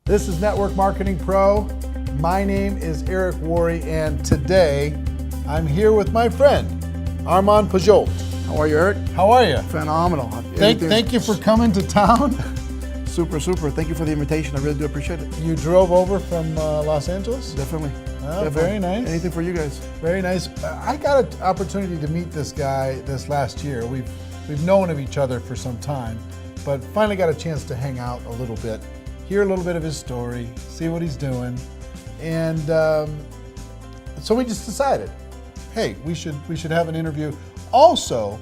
This is Network Marketing Pro. My name is Eric Worre, and today I'm here with my friend, Armand Puyolt. How are you, Eric? How are you? Phenomenal. Thank you for coming to town. Super. Thank you for the invitation. I really do appreciate it. You drove over from Los Angeles? Definitely. Very nice. Anything for you guys. Very nice. I got an opportunity to meet this guy this last year. We've known of each other for some time, but finally got a chance to hang out a little bit, hear a little bit of his story, see what he's doing, and so we just decided, hey, we should have an interview. Also,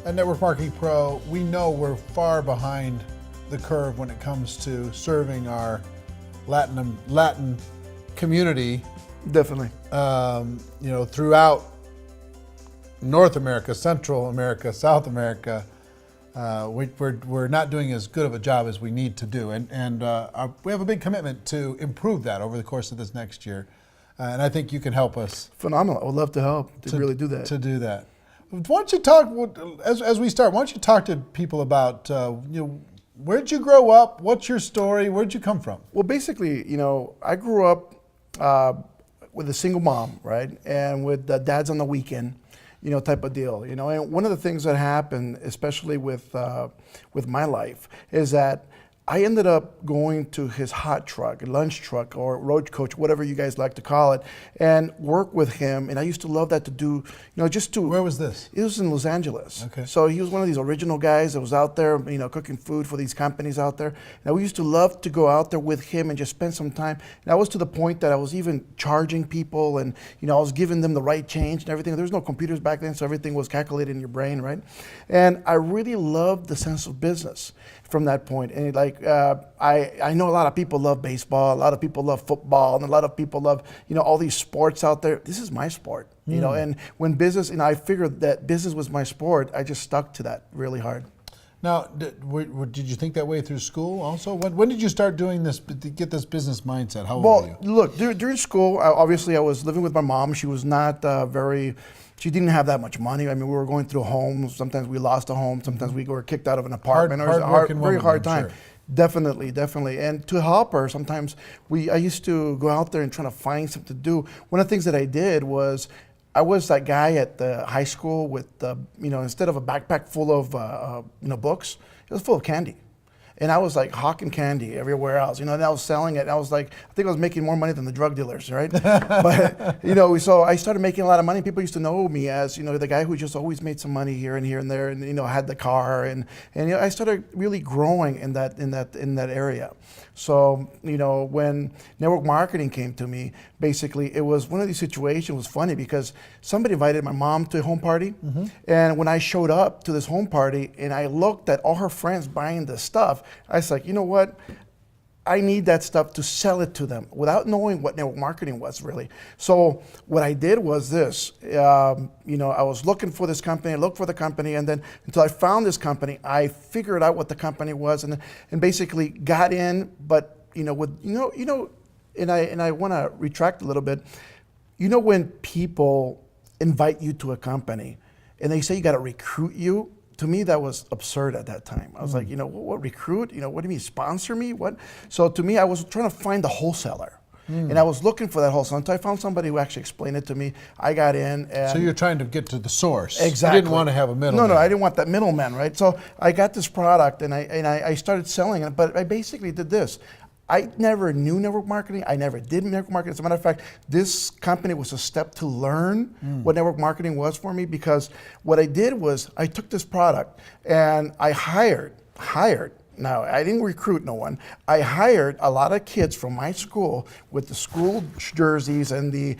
at Network Marketing Pro, we know we're far behind the curve when it comes to serving our Latin community. Definitely. Throughout North America, Central America, South America, we're not doing as good of a job as we need to do, and we have a big commitment to improve that over the course of this next year, and I think you can help us. Phenomenal. I would love to help to really do that. To do that. Why don't you talk as we start? Why don't you talk to people about where'd you grow up? What's your story? Where'd you come from? Well, basically, I grew up with a single mom, right, and with dads on the weekend. Type of deal, and one of the things that happened, especially with my life, is that I ended up going to his hot truck, lunch truck, or road coach, whatever you guys like to call it, and work with him. And I used to love that to do, just to. Where was this? It was in Los Angeles. Okay. So he was one of these original guys that was out there, cooking food for these companies out there. And we used to love to go out there with him and just spend some time. And I was to the point that I was even charging people, and I was giving them the right change and everything. There was no computers back then, so everything was calculated in your brain, right? And I really loved the sense of business from that point. And I know a lot of people love baseball, a lot of people love football, and a lot of people love, all these sports out there. This is my sport, and when business, I figured that business was my sport, I just stuck to that really hard. Now, did you think that way through school also? When did you start doing this, to get this business mindset? How old were you? Well, look, during school, obviously I was living with my mom. She was not she didn't have that much money. I mean, we were going through homes. Sometimes we lost a home. Sometimes we were kicked out of an apartment. It was a very hard time. Sure. Definitely. And to help her, sometimes I used to go out there and try to find something to do. One of the things that I did was, I was that guy at the high school with, instead of a backpack full of, books, it was full of candy. And I was like hawking candy everywhere else, and I was selling it. I was like, I think I was making more money than the drug dealers, right? But, so I started making a lot of money. People used to know me as, the guy who just always made some money here and there, and, had the car. And I started really growing in that area. So, when network marketing came to me, basically it was one of these situations. It was funny because somebody invited my mom to a home party. Mm-hmm. And when I showed up to this home party and I looked at all her friends buying this stuff, I was like, you know what? I need that stuff to sell it to them without knowing what network marketing was really. So what I did was this, I was looking for this company, I looked for the company, and then until I found this company, I figured out what the company was and basically got in, but and I want to retract a little bit. When people invite you to a company and they say you got to recruit you, to me, that was absurd at that time. I was like, what recruit? What do you mean, sponsor me? What? So to me, I was trying to find the wholesaler. And I was looking for that wholesaler until I found somebody who actually explained it to me. I got in. And so you're trying to get to the source. Exactly. You didn't want to have a middleman. No, I didn't want that middleman, right? So I got this product and I started selling it, but I basically did this. I never knew network marketing. I never did network marketing. As a matter of fact, this company was a step to learn what network marketing was for me, because what I did was I took this product and I hired. Now, I didn't recruit no one. I hired a lot of kids from my school with the school jerseys and the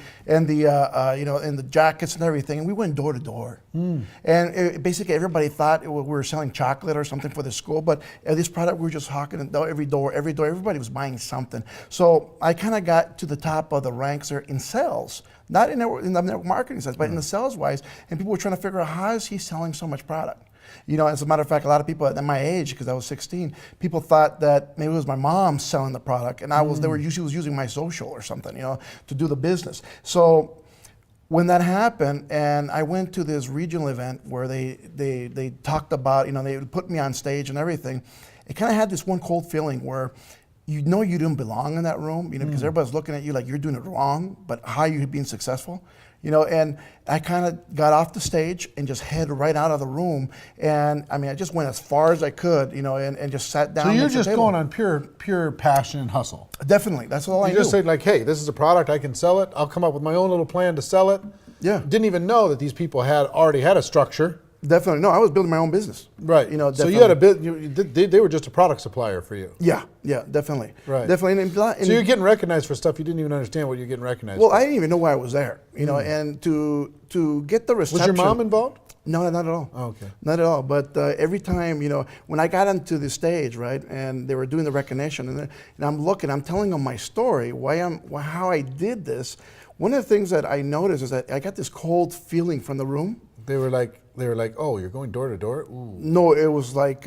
jackets and everything, and we went door to door. And basically, everybody thought we were selling chocolate or something for the school, but this product we were just hawking it every door. Everybody was buying something. So I kind of got to the top of the ranks there in sales. Not in the network marketing sense, but in the sales wise, and people were trying to figure out, how is he selling so much product? As a matter of fact, a lot of people at my age, because I was 16, people thought that maybe it was my mom selling the product, and she was using my social or something, to do the business. So when that happened, and I went to this regional event where they talked about, they put me on stage and everything, it kind of had this one cold feeling where you know you didn't belong in that room, because everybody's looking at you like you're doing it wrong, but how you being successful, and I kind of got off the stage and just headed right out of the room. And I mean, I just went as far as I could, and just sat down. So you're just going on pure passion and hustle. Definitely. That's all I knew. You just said like, hey, this is a product, I can sell it. I'll come up with my own little plan to sell it. Yeah. Didn't even know that these people already had a structure. Definitely. No, I was building my own business. Right. So you had a bit, they were just a product supplier for you. Yeah, definitely. Right. Definitely. So you're getting recognized for stuff you didn't even understand what you're getting recognized for. for. I didn't even know why I was there, and to get the reception. Was your mom involved? No, not at all. Oh, okay. Not at all. But every time, when I got onto the stage, right, and they were doing the recognition, and I'm telling them my story, how I did this. One of the things that I noticed is that I got this cold feeling from the room. They were like, oh, you're going door to door? Ooh. No, it was like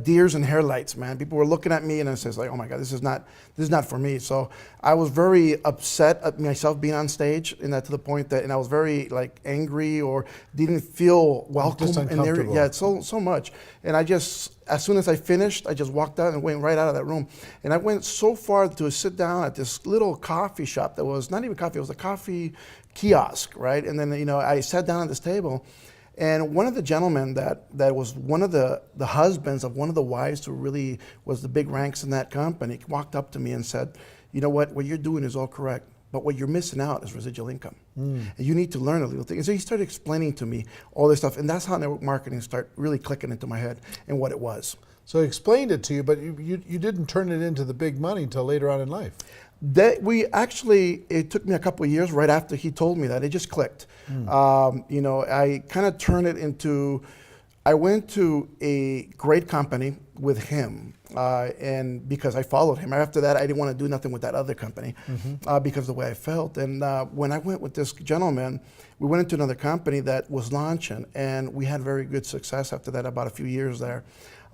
deers and headlights, man. People were looking at me, and I says like, oh my God, this is not for me. So I was very upset at myself being on stage, and that to the point that, and I was very like angry or didn't feel welcome. Just uncomfortable. Yeah, so much. And I just, as soon as I finished, I just walked out and went right out of that room. And I went so far to sit down at this little coffee shop that was not even coffee, it was a coffee kiosk, right? And then, I sat down at this table, and one of the gentlemen that was one of the husbands of one of the wives who really was the big ranks in that company walked up to me and said, you know what you're doing is all correct, but what you're missing out is residual income. And you need to learn a little thing. And so he started explaining to me all this stuff, and that's how network marketing started really clicking into my head and what it was. So he explained it to you, but you didn't turn it into the big money until later on in life. It took me a couple of years right after he told me that. It just clicked. I kind of turned it into, I went to a great company with him, and because I followed him. After that, I didn't want to do nothing with that other company because of the way I felt. And when I went with this gentleman, we went into another company that was launching, and we had very good success after that, about a few years there.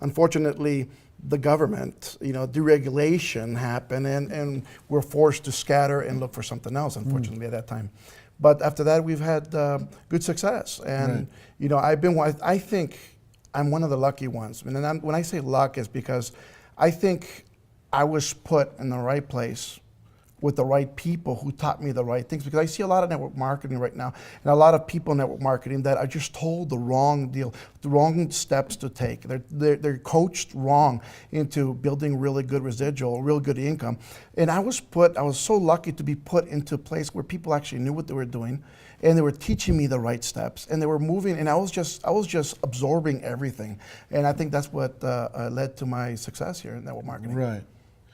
Unfortunately, the government, deregulation happened, and we're forced to scatter and look for something else, unfortunately, at that time. But after that, we've had good success. And, I think I'm one of the lucky ones. And when I say luck, it's because I think I was put in the right place with the right people who taught me the right things, because I see a lot of network marketing right now, and a lot of people in network marketing that are just told the wrong deal, the wrong steps to take. They're coached wrong into building really good residual, real good income. And I was so lucky to be put into a place where people actually knew what they were doing, and they were teaching me the right steps, and they were moving, and I was just absorbing everything. And I think that's what led to my success here in network marketing. Right.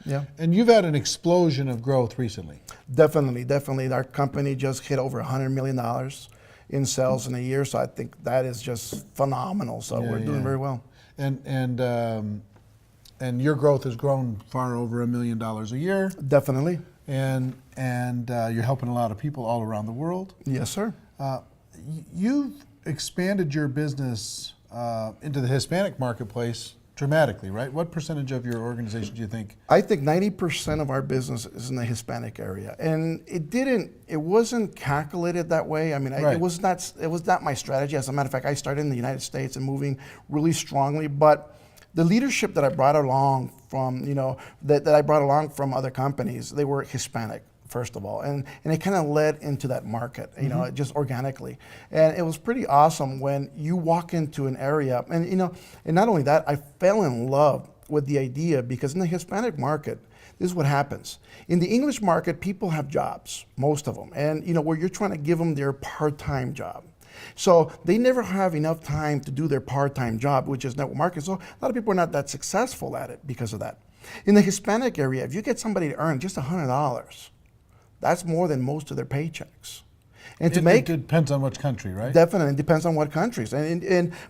Yeah. And you've had an explosion of growth recently. Definitely. Our company just hit over $100 million in sales in a year, so I think that is just phenomenal. So we're doing very well. And your growth has grown far over $1 million a year. Definitely. And you're helping a lot of people all around the world. Yes, sir. You've expanded your business into the Hispanic marketplace dramatically, right? What percentage of your organization do you think? I think 90% of our business is in the Hispanic area, and it wasn't calculated that way. I mean, it was not my strategy. As a matter of fact, I started in the United States and moving really strongly, but the leadership that I brought along from, that I brought along from other companies, they were Hispanic, first of all, and it kind of led into that market, just organically. And it was pretty awesome when you walk into an area, and and not only that, I fell in love with the idea, because in the Hispanic market, this is what happens. In the English market, people have jobs, most of them, and where you're trying to give them their part-time job. So they never have enough time to do their part-time job, which is network marketing. So a lot of people are not that successful at it because of that. In the Hispanic area, if you get somebody to earn just $100, that's more than most of their paychecks. And it depends on which country, right? Definitely, it depends on what countries.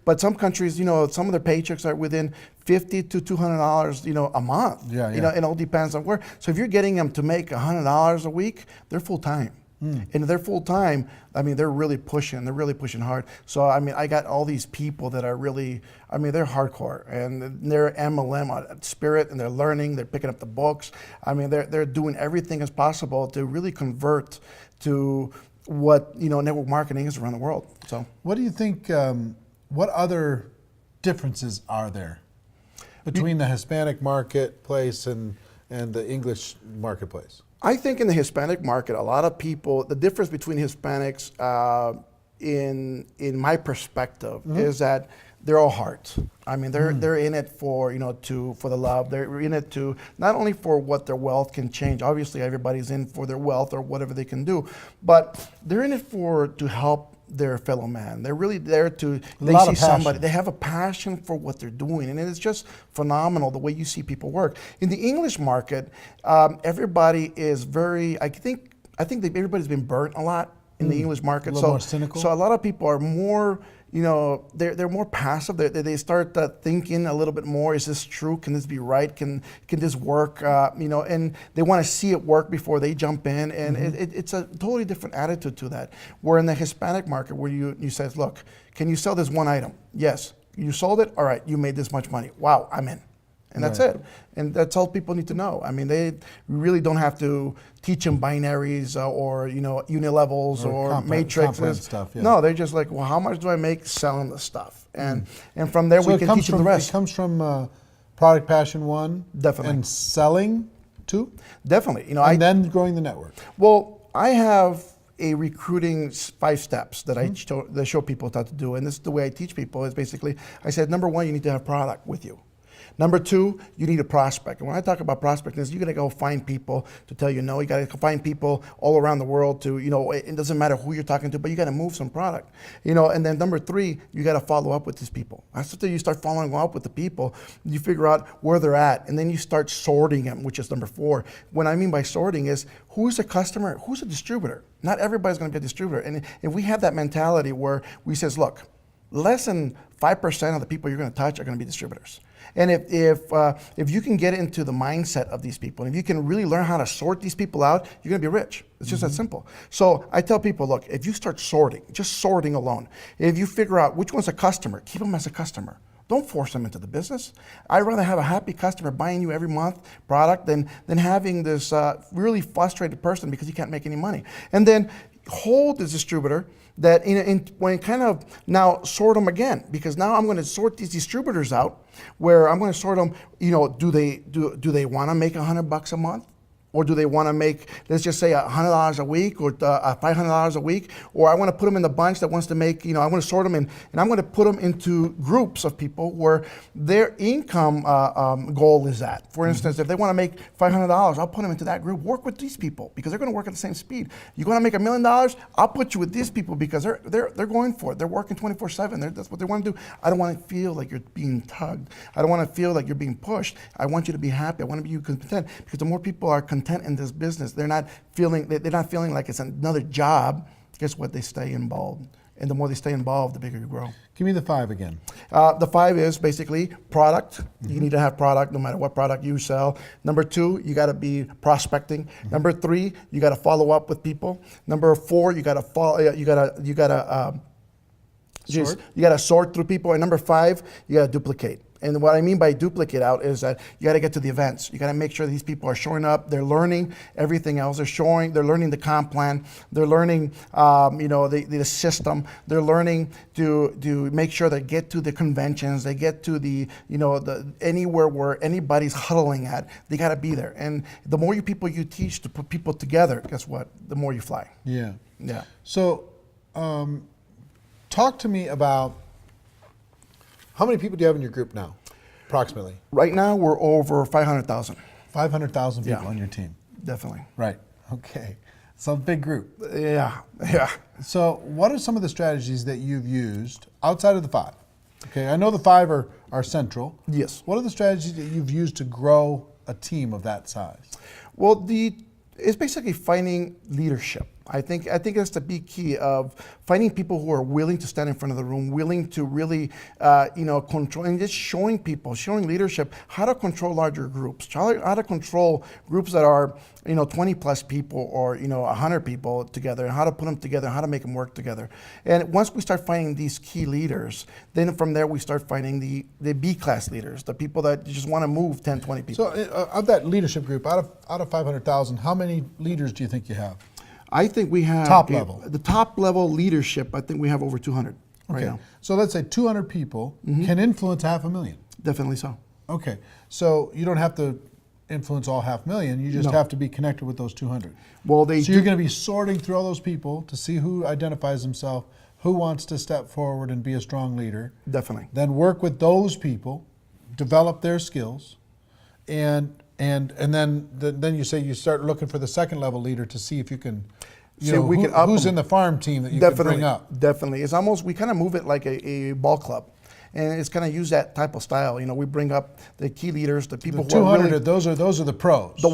But some countries, some of their paychecks are within $50 to $200, a month. Yeah. It all depends on where. So if you're getting them to make $100 a week, they're full time. And they're full time. I mean, they're really pushing. They're really pushing hard. So I mean, I got all these people that are really. I mean, they're hardcore, and they're MLM spirit, and they're learning. They're picking up the books. I mean, they're doing everything as possible to really convert to what network marketing is around the world. So, what do you think? What other differences are there? between the Hispanic marketplace and the English marketplace? I think in the Hispanic market, a lot of people, the difference between Hispanics, in my perspective, is that they're all hearts. I mean, they're in it for, for the love. They're in it to not only for what their wealth can change. Obviously, everybody's in for their wealth or whatever they can do, but they're in it to help their fellow man. They're really there they see somebody, they have a passion for what they're doing, and it's just phenomenal the way you see people work. In the English market, everybody is very, I think that everybody's been burnt a lot in the English market. A little more cynical? So a lot of people are more, they're more passive. They start thinking a little bit more. Is this true? Can this be right? Can this work? And they want to see it work before they jump in. And it's a totally different attitude to that. Where in the Hispanic market, where you says, look, can you sell this one item? Yes. You sold it? All right. You made this much money. Wow, I'm in. And that's it. And that's all people need to know. I mean, they really don't have to teach them binaries or unilevels or matrices. Stuff, No, they're just like, well, how much do I make selling the stuff? And from there we can teach them the rest. It comes from product passion 1, definitely, and selling 2, definitely. And then growing the network. Well, I have a recruiting 5 steps that I show people how to do, and this is the way I teach people. Is basically, I said, number 1, you need to have product with you. Number 2, you need a prospect. And when I talk about prospecting, you got to go find people to tell you no. You got to find people all around the world to, it doesn't matter who you're talking to, but you got to move some product. And then number 3, you got to follow up with these people. After you start following up with the people, you figure out where they're at, and then you start sorting them, which is number 4. What I mean by sorting is, who's a customer, who's a distributor? Not everybody's going to be a distributor. And if we have that mentality where we says, look, less than 5% of the people you're going to touch are going to be distributors. And if you can get into the mindset of these people, and if you can really learn how to sort these people out, you're going to be rich. It's just that simple. So I tell people, look, if you start sorting, just sorting alone, if you figure out which one's a customer, keep them as a customer. Don't force them into the business. I'd rather have a happy customer buying you every month product than having this really frustrated person because he can't make any money. And then hold the distributor that when kind of now sort them again, because now I'm going to sort these distributors out where I'm going to sort them, do they want to make $100 a month? Or do they want to make, let's just say $100 a week or $500 a week? Or I want to put them in the bunch that wants to make, I want to sort them in, and I'm going to put them into groups of people where their income goal is at. For instance, if they want to make $500, I'll put them into that group. Work with these people because they're going to work at the same speed. You want to make $1 million? I'll put you with these people because they're going for it. They're working 24/7. That's what they want to do. I don't want to feel like you're being tugged. I don't want to feel like you're being pushed. I want you to be happy. I want to be content because the more people are content in this business, they're not feeling like it's another job. Guess what? They stay involved, and the more they stay involved, the bigger you grow. Give me the 5 again. The 5 is basically product. You need to have product no matter what product you sell. Number 2, you got to be prospecting. Number 3, you got to follow up with people. Number 4, you got to follow. You got to sort through people. And number 5, you got to duplicate. And what I mean by duplicate out is that you got to get to the events. You got to make sure these people are showing up. They're learning everything else. They're learning the comp plan. They're learning, the system. They're learning to make sure they get to the conventions. They get to the anywhere where anybody's huddling at. They got to be there. And the more people you teach to put people together, guess what? The more you fly. Yeah. Yeah. So, talk to me about. How many people do you have in your group now, approximately? Right now, we're over 500,000. 500,000 people on your team? Definitely. Right, okay. So a big group. Yeah. So what are some of the strategies that you've used outside of the 5? Okay, I know the 5 are central. Yes. What are the strategies that you've used to grow a team of that size? Well, it's basically finding leadership. I think that's the big key of finding people who are willing to stand in front of the room, willing to really, control, and just showing leadership how to control larger groups, how to control groups that are, 20 plus people or, 100 people together, and how to put them together, how to make them work together. And once we start finding these key leaders, then from there we start finding the B-class leaders, the people that just want to move 10, 20 people. So of that leadership group, out of 500,000, how many leaders do you think you have? I think we have top level. The top level leadership. I think we have over 200 right now. So let's say 200 people can influence 500,000. Definitely so. Okay, so you don't have to influence all 500,000. You just have to be connected with those 200. Well, so you're going to be sorting through all those people to see who identifies himself, who wants to step forward and be a strong leader. Definitely. Then work with those people, develop their skills, and then you say you start looking for the second level leader to see if you can. Who's in the farm team that you can bring up? Definitely. It's almost, we kind of move it like a ball club. And it's kind of use that type of style. We bring up the key leaders, the people who are really, those are the pros. The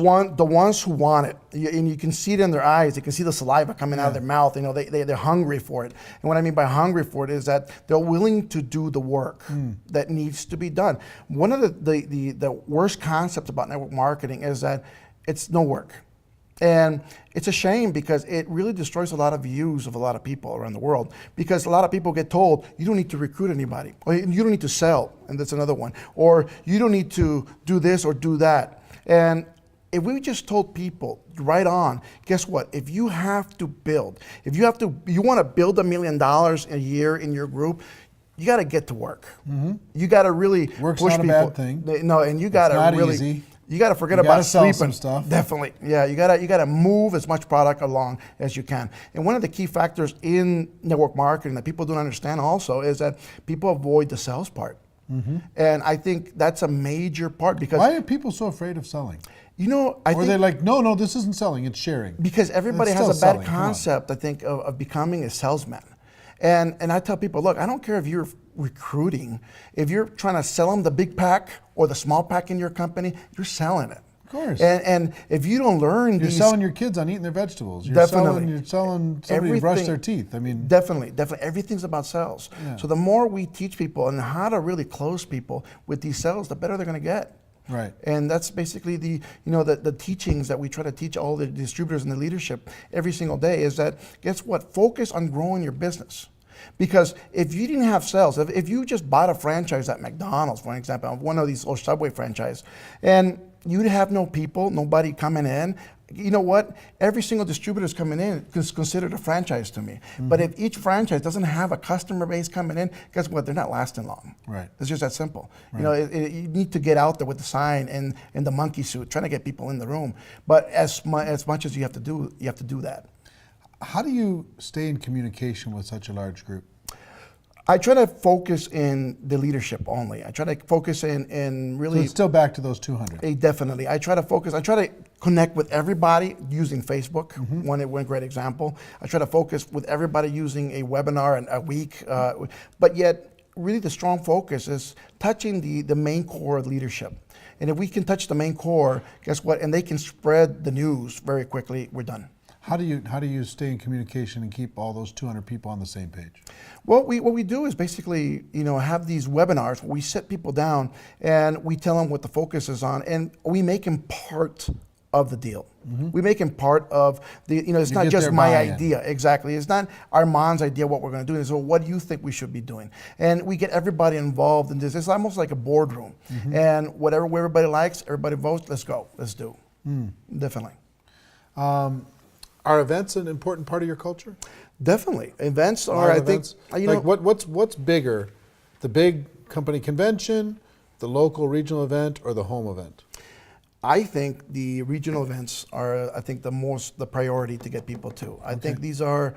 ones who want it, and you can see it in their eyes. You can see the saliva coming out of their mouth. They're hungry for it. And what I mean by hungry for it is that they're willing to do the work that needs to be done. One of the worst concepts about network marketing is that it's no work. And it's a shame because it really destroys a lot of views of a lot of people around the world, because a lot of people get told you don't need to recruit anybody, or you don't need to sell, and that's another one, or you don't need to do this or do that. And if we just told people right on, guess what? If you have to build, you want to build $1 million a year in your group, you got to get to work. You got to really Work's push not people. A bad thing. No, and you got to really. Easy. You got to forget about sleeping. Some stuff. Definitely, yeah. You got to move as much product along as you can. And one of the key factors in network marketing that people don't understand also is that people avoid the sales part. And I think that's a major part, because why are people so afraid of selling? I think they're like, no, this isn't selling; it's sharing. Because everybody has a bad concept, I think, of becoming a salesman. And I tell people, look, I don't care if you're recruiting. If you're trying to sell them the big pack or the small pack in your company, you're selling it. Of course. And if you don't learn you're selling your kids on eating their vegetables. You're selling somebody to brush their teeth. I mean, definitely. Everything's about sales. Yeah. So the more we teach people and how to really close people with these sales, the better they're going to get. Right. And that's basically the teachings that we try to teach all the distributors and the leadership every single day, is that, guess what? Focus on growing your business. Because if you didn't have sales, if you just bought a franchise at McDonald's, for example, one of these, or Subway franchise, and you'd have no people, nobody coming in, you know what? Every single distributor is coming in is considered a franchise to me. But if each franchise doesn't have a customer base coming in, guess what? They're not lasting long. Right. It's just that simple. Right. You need to get out there with the sign and the monkey suit, trying to get people in the room. But as much as you have to do that. How do you stay in communication with such a large group? I try to focus in the leadership only. I try to focus in really. So it's still back to those 200. Definitely. I try to connect with everybody using Facebook. One great example. I try to focus with everybody using a webinar a week, but yet really the strong focus is touching the main core of leadership. And if we can touch the main core, guess what? And they can spread the news very quickly, we're done. How do you stay in communication and keep all those 200 people on the same page? Well, what we do is basically, have these webinars where we sit people down and we tell them what the focus is on, and we make them part of the deal. We make them part of the, it's not just my idea. Exactly. It's not Armand's idea what we're going to do. So what do you think we should be doing? And we get everybody involved in this. It's almost like a boardroom. And whatever everybody likes, everybody votes, let's go, let's do. Definitely. Are events an important part of your culture? Definitely. Events are, I think, what's bigger, the big company convention, the local regional event, or the home event? I think the regional events are, the priority to get people to. I think these are,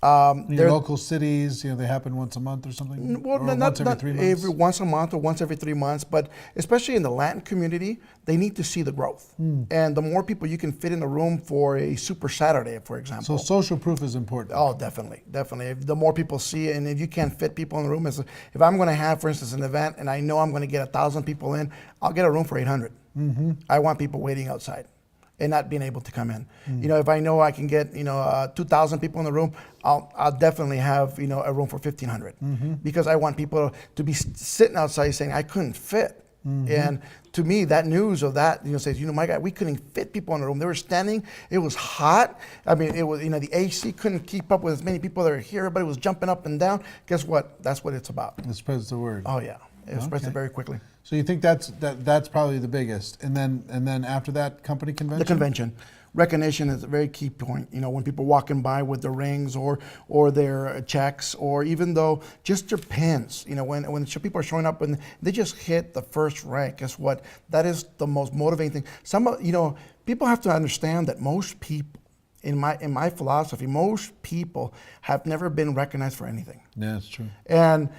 your local cities, they happen once a month or something? Well, or not every 3 months? Once a month or once every 3 months, but especially in the Latin community, they need to see the growth. And the more people you can fit in the room for a Super Saturday, for example. So social proof is important. Oh, definitely. The more people see it, and if you can't fit people in the room, if I'm going to have, for instance, an event and I know I'm going to get 1,000 people in, I'll get a room for 800. I want people waiting outside and not being able to come in. If I know I can get 2,000 people in the room, I'll definitely have a room for 1,500 because I want people to be sitting outside saying I couldn't fit. And to me, that news of that says my God, we couldn't fit people in the room. They were standing. It was hot. I mean, it was the AC couldn't keep up with as many people that are here. Everybody was jumping up and down. Guess what? That's what it's about. It spreads the word. Oh yeah, it spreads it very quickly. So you think that's probably the biggest, and then after that, company convention. The convention. recognition is a very key point. You know, when people walking by with their rings or their checks, or even though just their pins. You know, when people are showing up and they just hit the first rank, guess what? That is the most motivating thing. People have to understand that most people, in my philosophy, most people have never been recognized for anything. Yeah, that's true. And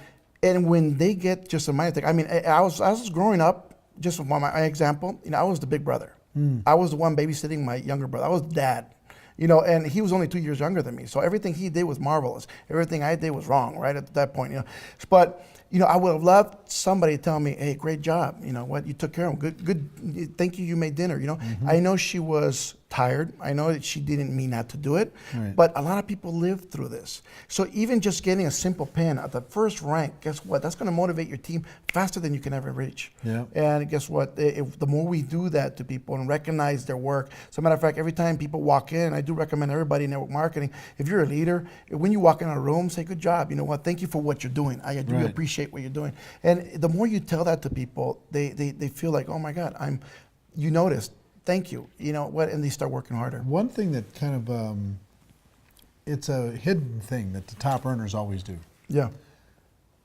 when they get just a minor thing, I mean, I was growing up, just for my example, you know, I was the big brother. I was the one babysitting my younger brother. I was dad, you know, and he was only 2 years younger than me. So everything he did was marvelous. Everything I did was wrong, right, at that point, you know. But, you know, I would have loved somebody to tell me, hey, great job. You know what, you took care of him. Good, thank you, you made dinner, you know. I know she was tired. I know that she didn't mean not to do it. Right. But a lot of people live through this. So even just getting a simple pin at the first rank, guess what? That's going to motivate your team faster than you can ever reach. Yeah. And guess what? The more we do that to people and recognize their work. As a matter of fact, every time people walk in, I do recommend everybody in network marketing, if you're a leader, when you walk in a room, say, good job. You know what? Thank you for what you're doing. I do appreciate what you're doing. And the more you tell that to people, they feel like, oh my God, you noticed. Thank you. You know what? And they start working harder. One thing that kind of, it's a hidden thing that the top earners always do. Yeah.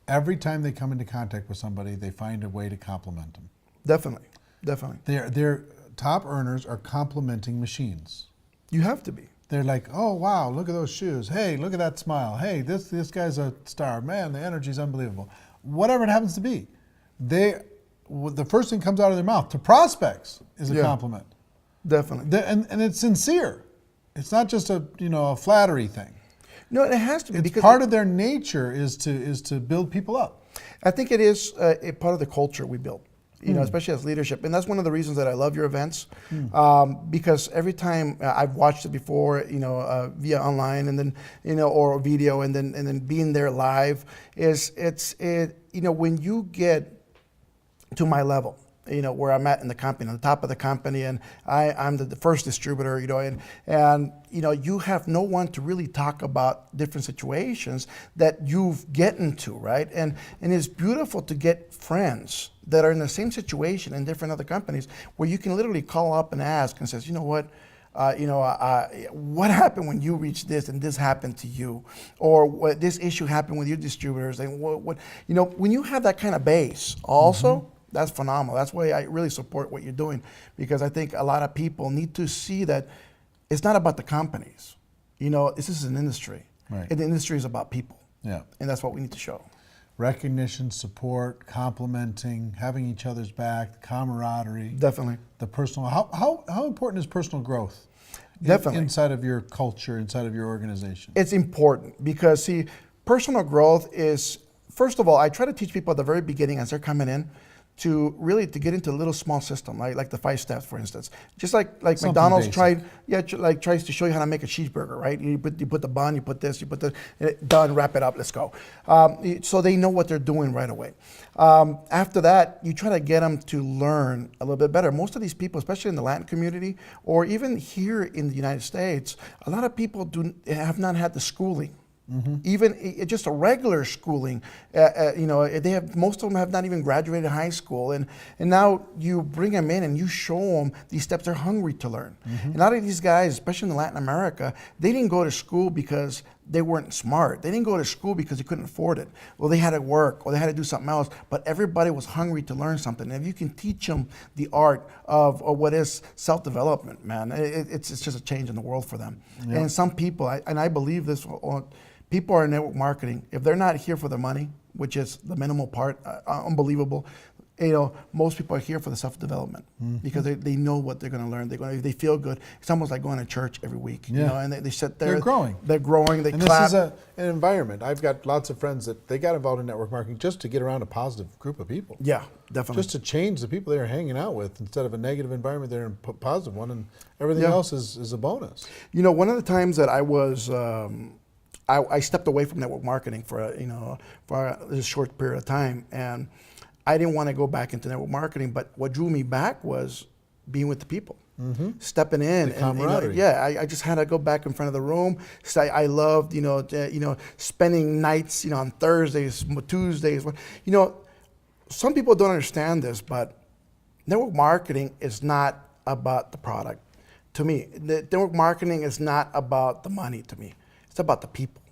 Every time they come into contact with somebody, they find a way to compliment them. Definitely. Their top earners are complimenting machines. You have to be. They're like, oh wow, look at those shoes. Hey, look at that smile. Hey, this guy's a star. Man, the energy's unbelievable. Whatever it happens to be, the first thing comes out of their mouth to prospects is a compliment. Definitely. And it's sincere. It's not just a flattery thing. No, it has to be, because part of their nature is to build people up. I think it is a part of the culture we build, you know, especially as leadership. And that's one of the reasons that I love your events, because every time I've watched it before, you know, via online and then, you know, or video and then being there live you know, when you get to my level, you know, where I'm at in the company, on the top of the company, and I'm the first distributor, you know, and you know, you have no one to really talk about different situations that you've get into, right? And it's beautiful to get friends that are in the same situation in different other companies where you can literally call up and ask and says, you know what, what happened when you reached this and this happened to you, or what this issue happened with your distributors, and what you know, when you have that kind of base also. That's phenomenal. That's why I really support what you're doing, because I think a lot of people need to see that it's not about the companies. You know, this is an industry. Right. And the industry is about people. Yeah. And that's what we need to show. Recognition, support, complimenting, having each other's back, camaraderie. Definitely. The personal, how important is personal growth? Definitely. Inside of your culture, inside of your organization? It's important because, see, personal growth is, first of all, I try to teach people at the very beginning as they're coming in, to get into a little small system, like the 5 steps, for instance. Just like McDonald's tries to show you how to make a cheeseburger, right? You put the bun, you put this, you put the, done, wrap it up, let's go. So they know what they're doing right away. After that, you try to get them to learn a little bit better. Most of these people, especially in the Latin community, or even here in the United States, a lot of people have not had the schooling. Even just a regular schooling, you know, most of them have not even graduated high school, and now you bring them in and you show them these steps. They're hungry to learn. And a lot of these guys, especially in Latin America, they didn't go to school because they weren't smart. They didn't go to school because they couldn't afford it. Well, they had to work or they had to do something else, but everybody was hungry to learn something. And if you can teach them the art of what is self-development, man, it's just a change in the world for them. Yep. And some people, and I believe this, people are in network marketing. If they're not here for the money, which is the minimal part, unbelievable, you know, most people are here for the self-development because they know what they're going to learn. They feel good. It's almost like going to church every week, you know, and they sit there. They're growing. They and clap. This is an environment. I've got lots of friends that they got involved in network marketing just to get around a positive group of people. Yeah, definitely. Just to change the people they're hanging out with. Instead of a negative environment, they're in a positive one, and everything else is a bonus. You know, one of the times that I was... I stepped away from network marketing for a short period of time, and I didn't want to go back into network marketing. But what drew me back was being with the people, stepping in, the camaraderie. I just had to go back in front of the room. So I loved, spending nights, on Thursdays, Tuesdays. Some people don't understand this, but network marketing is not about the product. to me, the network marketing is not about the money to me. It's about the people.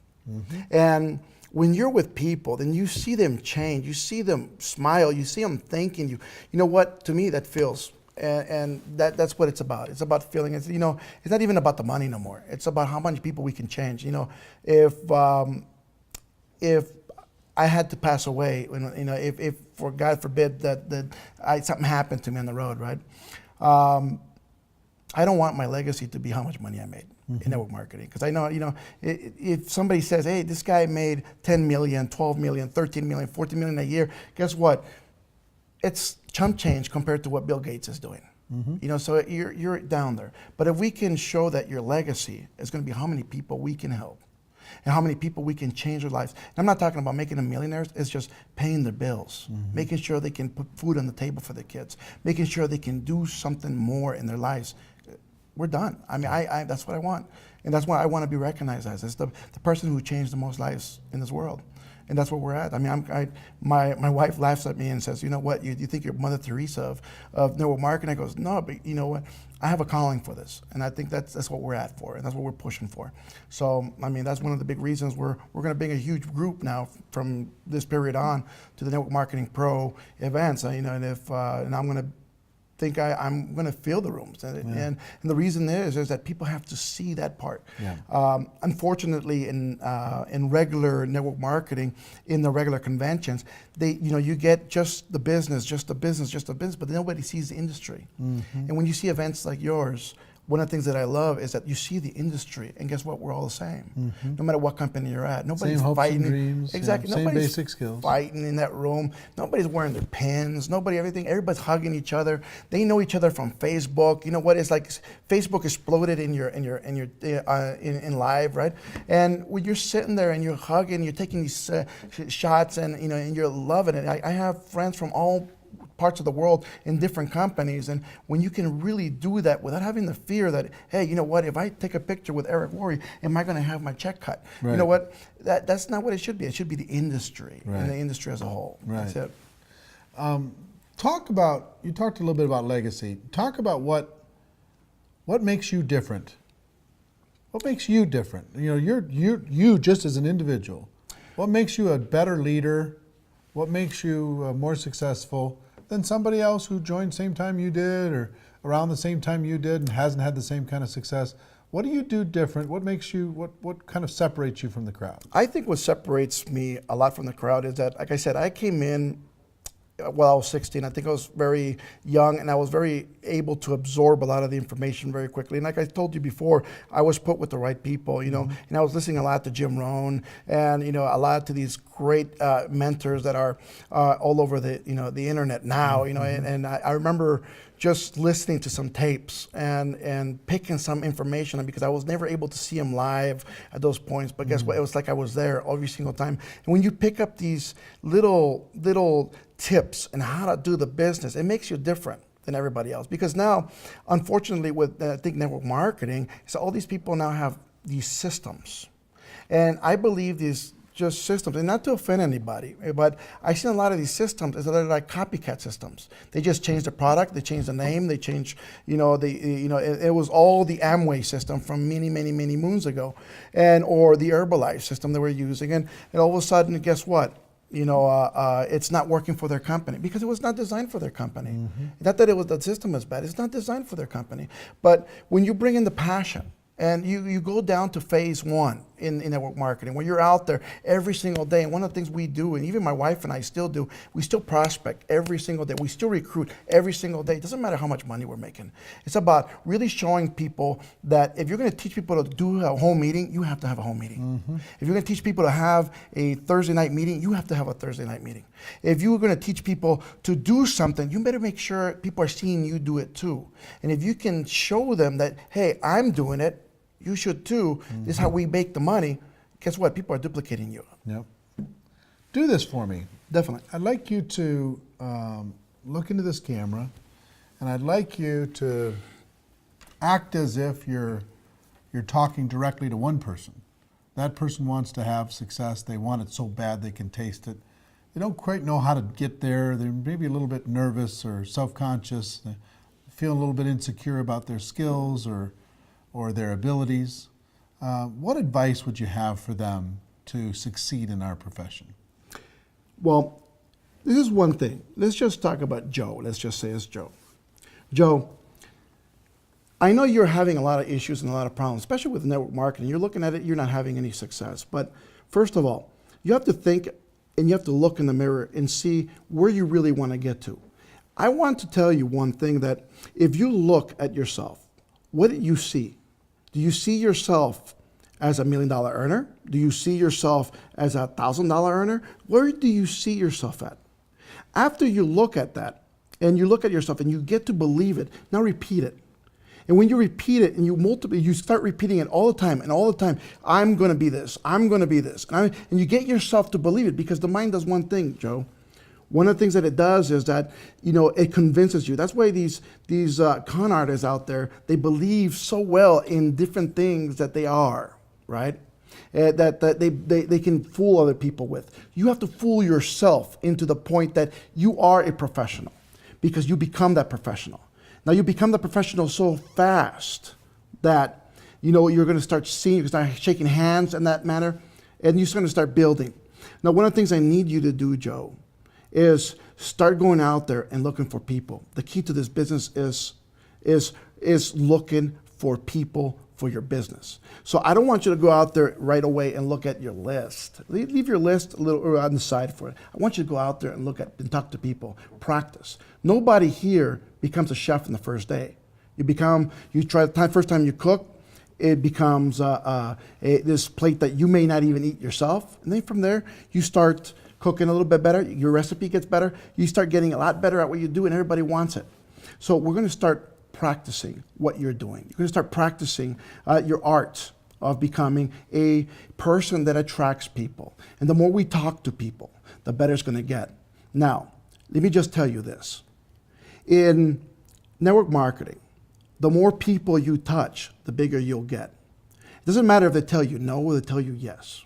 And when you're with people, then you see them change. You see them smile. You see them thanking you. You know what? To me, that feels, and that's what it's about. It's about feeling. It's, you know, it's not even about the money no more. It's about how many people we can change. You know, if I had to pass away, you know, if for God forbid that something happened to me on the road, right? I don't want my legacy to be how much money I made in network marketing, because I know, you know, if somebody says, hey, this guy made 10 million, 12 million, 13 million, 14 million a year, guess what? It's chump change compared to what Bill Gates is doing. You know, so you're down there. But if we can show that your legacy is going to be how many people we can help and how many people we can change their lives. And I'm not talking about making them millionaires. It's just paying their bills, making sure they can put food on the table for their kids, making sure they can do something more in their lives. We're done. I mean, I that's what I want. And that's what I want to be recognized as the person who changed the most lives in this world. And that's where we're at. I mean, my wife laughs at me and says, you know what, you think you're Mother Teresa of network marketing? I goes, no, but you know what, I have a calling for this. And I think that's what we're at for, and that's what we're pushing for. So, I mean, that's one of the big reasons we're going to bring a huge group now from this period on to the Network Marketing Pro events. You know, and I'm going to think I'm going to fill the rooms, and the reason is that people have to see that part. Unfortunately, in regular network marketing, in the regular conventions, you get just the business, but nobody sees the industry. And when you see events like yours, one of the things that I love is that you see the industry, and guess what? We're all the same. No matter what company you're at, nobody's same hopes fighting. And dreams, exactly. Same Nobody's basic skills. Fighting in that room. Nobody's wearing their pins. Everybody's hugging each other. They know each other from Facebook. You know what? It's like Facebook exploded in live, right? And when you're sitting there and you're hugging, you're taking these shots, and you're loving it. I have friends from all parts of the world in different companies, and when you can really do that without having the fear that, hey, you know what, if I take a picture with Eric Worre, am I going to have my check cut? You know what, that's not what it should be. It should be the industry and the industry as a whole. That's it. You talked a little bit about legacy. Talk about what makes you different. What makes you different? You know, you just as an individual. What makes you a better leader? What makes you more successful than somebody else who joined same time you did or around the same time you did and hasn't had the same kind of success? What do you do different? What makes you, what kind of separates you from the crowd? I think what separates me a lot from the crowd is that, like I said, I came in while I was 16. I think I was very young, and I was very able to absorb a lot of the information very quickly. And like I told you before, I was put with the right people, you know, and I was listening a lot to Jim Rohn and, a lot to these great mentors that are all over the internet now, and I remember just listening to some tapes and picking some information, because I was never able to see them live at those points. But guess what? It was like I was there every single time. And when you pick up these little tips and how to do the business, it makes you different than everybody else. Because now, unfortunately, with I think network marketing, so all these people now have these systems, and I believe these just systems, and not to offend anybody, but I've seen a lot of these systems as they're like copycat systems. They just change the product, they change the name, they change, it was all the Amway system from many moons ago, or the Herbalife system they were using, and all of a sudden, guess what? It's not working for their company because it was not designed for their company. Not that the system was bad, it's not designed for their company. But when you bring in the passion, and you go down to phase one in network marketing, where you're out there every single day. And one of the things we do, and even my wife and I still do, we still prospect every single day. We still recruit every single day. It doesn't matter how much money we're making. It's about really showing people that if you're going to teach people to do a home meeting, you have to have a home meeting. If you're going to teach people to have a Thursday night meeting, you have to have a Thursday night meeting. If you're going to teach people to do something, you better make sure people are seeing you do it too. And if you can show them that, hey, I'm doing it, you should too. This is how we make the money. Guess what? People are duplicating you. Yep. Do this for me. Definitely. I'd like you to look into this camera, and I'd like you to act as if you're talking directly to one person. That person wants to have success. They want it so bad they can taste it. They don't quite know how to get there. They're maybe a little bit nervous or self-conscious. feeling a little bit insecure about their skills or their abilities. What advice would you have for them to succeed in our profession? Well, this is one thing. Let's just talk about Joe. Let's just say it's Joe. Joe, I know you're having a lot of issues and a lot of problems, especially with network marketing. You're looking at it, you're not having any success. But first of all, you have to think and you have to look in the mirror and see where you really want to get to. I want to tell you one thing, that if you look at yourself, what do you see? Do you see yourself as $1 million earner? Do you see yourself as a $1,000 earner? Where do you see yourself at? After you look at that and you look at yourself and you get to believe it, now repeat it. And when you repeat it and you start repeating it all the time and all the time, I'm going to be this, I'm going to be this. And you get yourself to believe it, because the mind does one thing, Joe. One of the things that it does is that, it convinces you. That's why these con artists out there, they believe so well in different things that they are, right? That they can fool other people with. You have to fool yourself into the point that you are a professional, because you become that professional. Now you become the professional so fast that you're going to start seeing, you're going to start shaking hands in that manner, and you're going to start building. Now, one of the things I need you to do, Joe, is start going out there and looking for people. The key to this business is looking for people for your business. So I don't want you to go out there right away and look at your list. Leave your list a little on the side for it. I want you to go out there and look at and talk to people. Practice. Nobody here becomes a chef in the first day. First time you cook, it becomes this plate that you may not even eat yourself. And then from there, you start cooking a little bit better. Your recipe gets better. You start getting a lot better at what you do, and everybody wants it. So we're going to start practicing what you're doing. You're going to start practicing your art of becoming a person that attracts people. And the more we talk to people, the better it's going to get. Now, let me just tell you this. In network marketing, the more people you touch, the bigger you'll get. It doesn't matter if they tell you no or they tell you yes.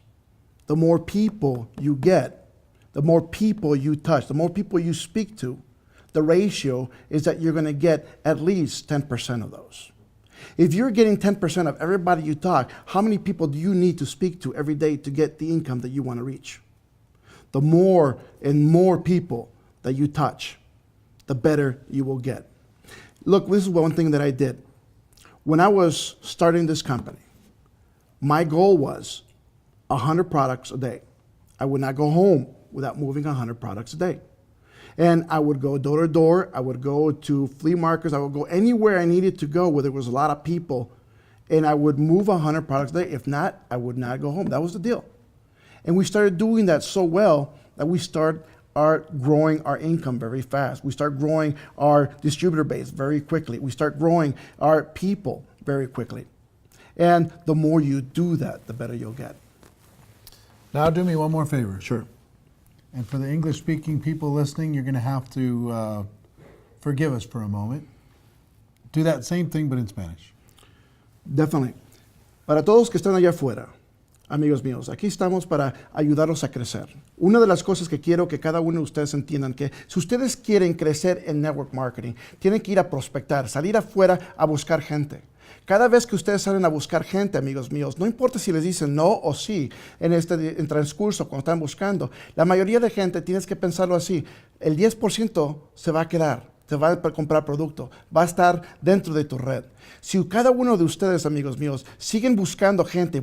The more people you get, the more people you touch, the more people you speak to, the ratio is that you're going to get at least 10% of those. If you're getting 10% of everybody you talk, how many people do you need to speak to every day to get the income that you want to reach? The more and more people that you touch, the better you will get. Look, this is one thing that I did. When I was starting this company, my goal was 100 products a day. I would not go home without moving 100 products a day. And I would go door to door. I would go to flea markets. I would go anywhere I needed to go where there was a lot of people. And I would move 100 products a day. If not, I would not go home. That was the deal. And we started doing that so well that we started growing our income very fast. We start growing our distributor base very quickly. We start growing our people very quickly. And the more you do that, the better you'll get. Now do me one more favor. Sure. And for the English-speaking people listening, you're going to have to forgive us for a moment. Do that same thing, but in Spanish. Definitely. Para todos que están allá afuera, amigos míos, aquí estamos para ayudarlos a crecer. Una de las cosas que quiero que cada uno de ustedes entiendan, que si ustedes quieren crecer en network marketing, tienen que ir a prospectar, salir afuera a buscar gente. Cada vez que ustedes salen a buscar gente, amigos míos, no importa si les dicen no o sí en transcurso, cuando están buscando, la mayoría de gente, tienes que pensarlo así, el 10% se va a quedar, te va a comprar producto, va a estar dentro de tu red. Si cada uno de ustedes, amigos míos, siguen buscando gente,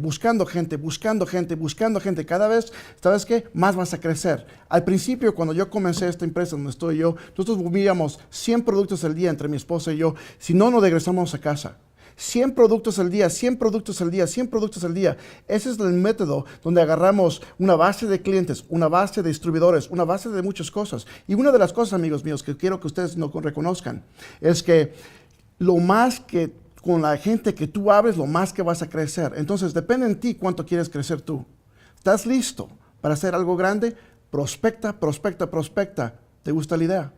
cada vez, ¿sabes qué? Más vas a crecer. Al principio, cuando yo comencé esta empresa donde estoy yo, nosotros movíamos 100 productos al día entre mi esposa y yo, si no, nos regresamos a casa. 100 productos al día, 100 productos al día, 100 productos al día. Ese es el método donde agarramos una base de clientes, una base de distribuidores, una base de muchas cosas. Y una de las cosas, amigos míos, que quiero que ustedes no reconozcan, es que lo más que con la gente que tú hables, lo más que vas a crecer. Entonces, depende en ti cuánto quieres crecer tú. ¿Estás listo para hacer algo grande? Prospecta, prospecta, prospecta. ¿Te gusta la idea?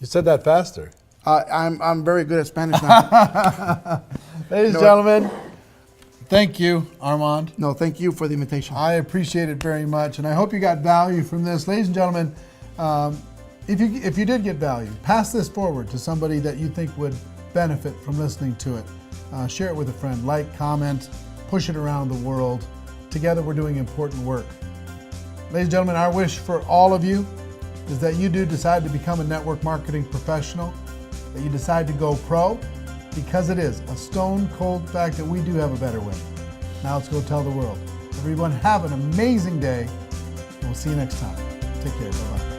You said that faster. I'm very good at Spanish now. Ladies and gentlemen, thank you, Armand. No, thank you for the invitation. I appreciate it very much, and I hope you got value from this. Ladies and gentlemen, If you did get value, pass this forward to somebody that you think would benefit from listening to it. Share it with a friend, like, comment, push it around the world. Together we're doing important work. Ladies and gentlemen, our wish for all of you is that you do decide to become a network marketing professional, that you decide to go pro, because it is a stone cold fact that we do have a better way. Now let's go tell the world. Everyone have an amazing day. We'll see you next time. Take care. Bye-bye.